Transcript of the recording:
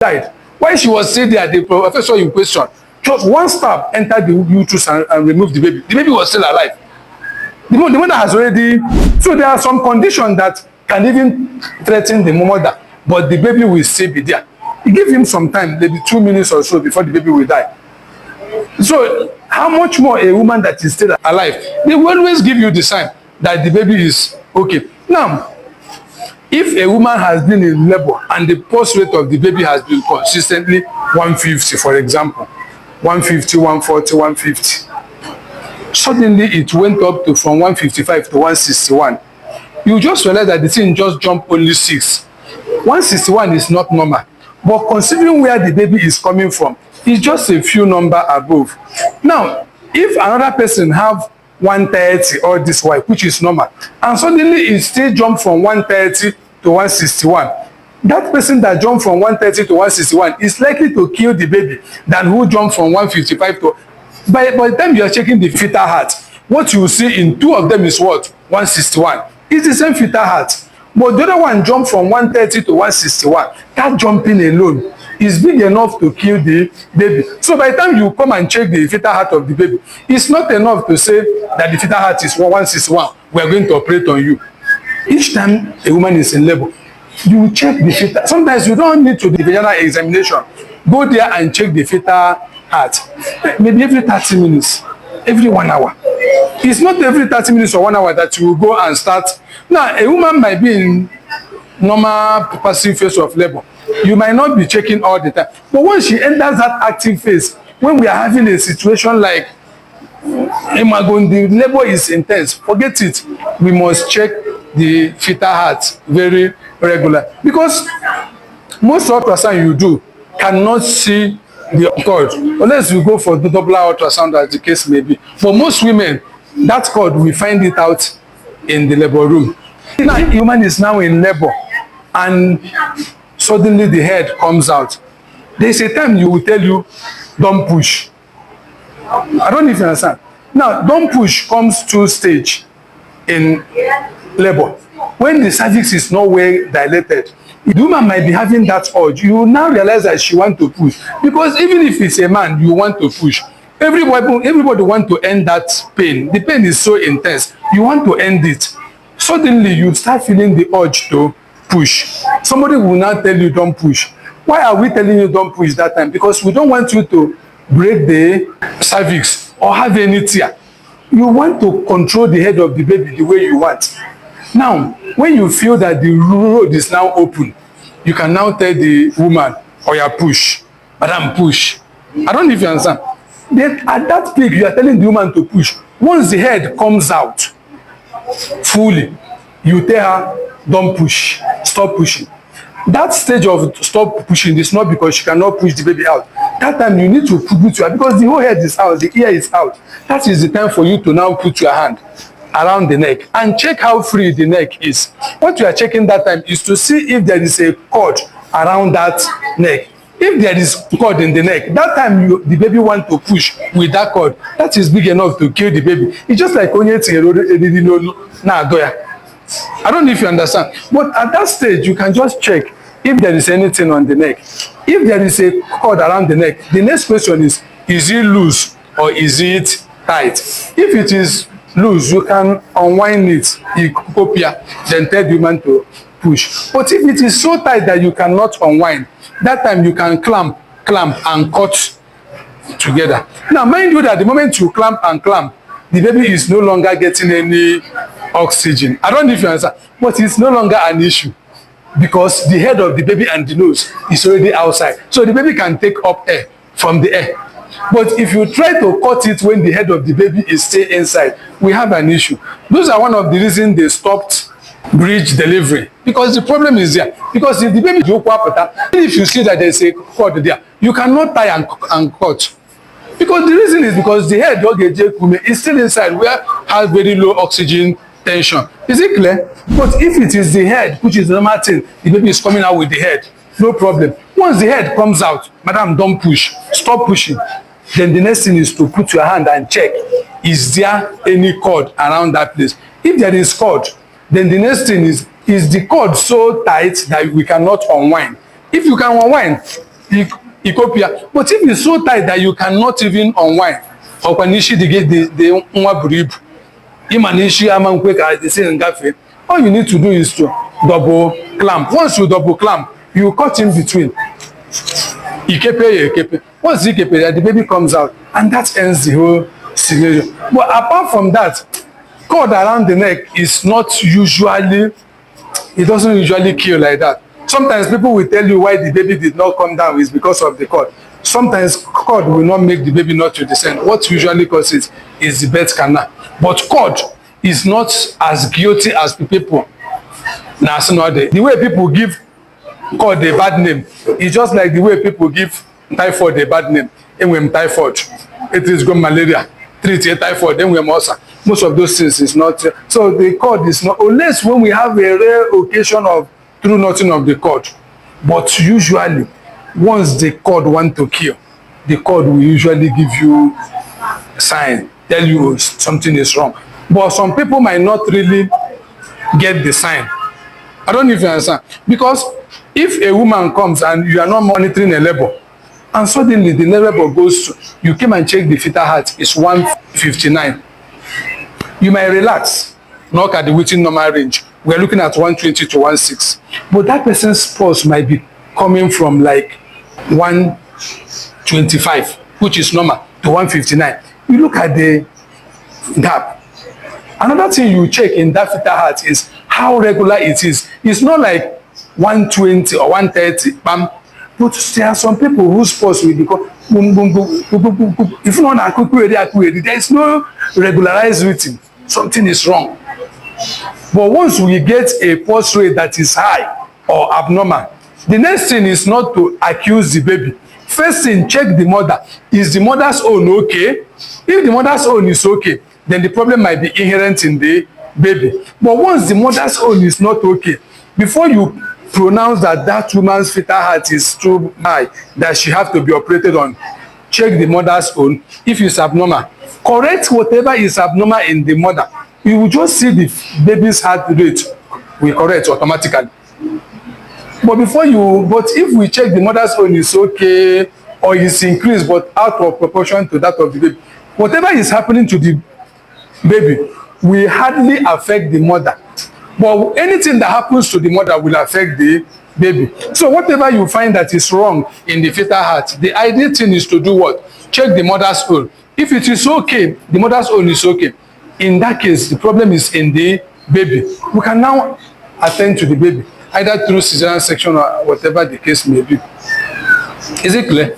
died. While she was still there, the professor in question, just one stab entered the uterus and removed the baby. The baby was still alive. The mother has already. So there are some conditions that can even threaten the mother, but the baby will still be there. You give him some time, maybe 2 minutes or so before the baby will die. So how much more a woman that is still alive? They will always give you the sign that the baby is okay. Now, if a woman has been in labor and the pulse rate of the baby has been consistently 150, for example, 150, 140, 150, suddenly it went up to from 155 to 161. You just realize that the thing just jumped only 6. 161 is not normal. But considering where the baby is coming from, it's just a few number above. Now, if another person have 130 or this way, which is normal, and suddenly it still jumped from 130 to 161, that person that jumped from 130 to 161 is likely to kill the baby than who jumped from 155 to. By the time you are checking the fetal heart, what you will see in 2 of them is what? 161. It's the same fetal heart. But the other one jumped from 130 to 161. That jumping alone is big enough to kill the baby. So by the time you come and check the fetal heart of the baby, it's not enough to say that the fetal heart is 161. We are going to operate on you. Each time a woman is in labor, you check the fetal. Sometimes you don't need to do the vaginal examination. Go there and check the fetal heart. Maybe every 30 minutes, every 1 hour. It's not every 30 minutes or 1 hour that you will go and start. Now, a woman might be in normal passive phase of labor. You might not be checking all the time. But once she enters that active phase, when we are having a situation like the labor is intense, forget it. We must check the fetal heart very regular. Because most ultrasound you do cannot see the cord, unless you go for the double ultrasound, as the case may be. For most women, that cord, we find it out in the labor room. Now, a woman is now in labor, and suddenly the head comes out. There's a time you will tell you, don't push. I don't know if you understand. Now, don't push comes to stage in labor. When the cervix is not well dilated, the woman might be having that urge. You will now realize that she wants to push. Because even if it's a man, you want to push. Everybody wants to end that pain. The pain is so intense. You want to end it. Suddenly, you start feeling the urge to push. Somebody will now tell you, don't push. Why are we telling you don't push that time? Because we don't want you to break the cervix or have any tear. You want to control the head of the baby the way you want. Now, when you feel that the road is now open, you can now tell the woman, oh yeah, push. Madam, push. I don't know if you understand. Then at that peak, you are telling the woman to push. Once the head comes out fully, you tell her, don't push. Stop pushing. That stage of stop pushing is not because she cannot push the baby out. That time you need to put your, because the whole head is out, the ear is out. That is the time for you to now put your hand around the neck and check how free the neck is. What you are checking that time is to see if there is a cord around that neck. If there is cord in the neck, that time the baby want to push with that cord. That is big enough to kill the baby. It's just like onye I don't know if you understand. But at that stage, you can just check if there is anything on the neck. If there is a cord around the neck, the next question is it loose or is it tight? If it is loose, you can unwind it, then tell the woman to push. But if it is so tight that you cannot unwind, that time you can clamp and cut together. Now, mind you that the moment you clamp and clamp, the baby is no longer getting any oxygen. I don't know if you understand, but it's no longer an issue because the head of the baby and the nose is already outside. So the baby can take up air from the air. But if you try to cut it when the head of the baby is still inside, we have an issue. Those are one of the reasons they stopped bridge delivery, because the problem is there. Because if the baby is if you see that there's a cord there, you cannot tie and cut. Because the reason is because the head is still inside where has very low oxygen tension. Is it clear? But if it is the head, which is the normal thing, the baby is coming out with the head, no problem. Once the head comes out, madam, don't push. Stop pushing. Then the next thing is to put your hand and check, is there any cord around that place? If there is cord, then the next thing is the cord so tight that we cannot unwind? If you can unwind, Ethiopia. But if it's so tight that you cannot even unwind, or when you see the nwa buru ibu, imanishi amankwe ka they say ngafe, all you need to do is to double clamp. Once you double clamp, you cut in between. Ikepe. Once ikepe, the baby comes out, and that ends the whole scenario. But apart from that, cord around the neck is not usually, it doesn't usually kill like that. Sometimes people will tell you why the baby did not come down is because of the cord. Sometimes cord will not make the baby not to descend. What usually causes is the birth canal. But cord is not as guilty as the people. Now, the way people give cord a bad name is just like the way people give typhoid a bad name. And when typhoid, it is good malaria. Treat a typhoid, then we ulcer. Most of those things is not. So the cord is not, unless when we have a rare occasion of true nothing of the cord. But usually, once the cord want to kill, the cord will usually give you a sign, tell you something is wrong. But some people might not really get the sign. I don't know if you understand. Because if a woman comes and you are not monitoring a labor, and suddenly the labor goes to, you came and check the fetal heart, it's 159. You might relax, knock at the within normal range. We're looking at 120 to 16. But that person's pulse might be coming from like 125, which is normal, to 159. You look at the gap. Another thing you check in that fetal heart is how regular it is. It's not like 120 or 130, bam. But there are some people whose pulse will become boom, boom, boom, boom, boom, boom, boom. If not, there is no regularized rhythm. Something is wrong. But once we get a pulse rate that is high or abnormal, the next thing is not to accuse the baby. First thing, check the mother. Is the mother's own okay? If the mother's own is okay, then the problem might be inherent in the baby. But once the mother's own is not okay, before you pronounce that that woman's fetal heart is too high, that she have to be operated on, check the mother's own. If it's abnormal, correct whatever is abnormal in the mother. You will just see the baby's heart rate will correct automatically. But if we check the mother's own is okay, or is increased but out of proportion to that of the baby, whatever is happening to the baby will hardly affect the mother. But anything that happens to the mother will affect the baby. So whatever you find that is wrong in the fetal heart, the ideal thing is to do what? Check the mother's own. If it is okay, the mother's own is okay. In that case, the problem is in the baby. We can now attend to the baby, either through cesarean section or whatever the case may be. Is it clear?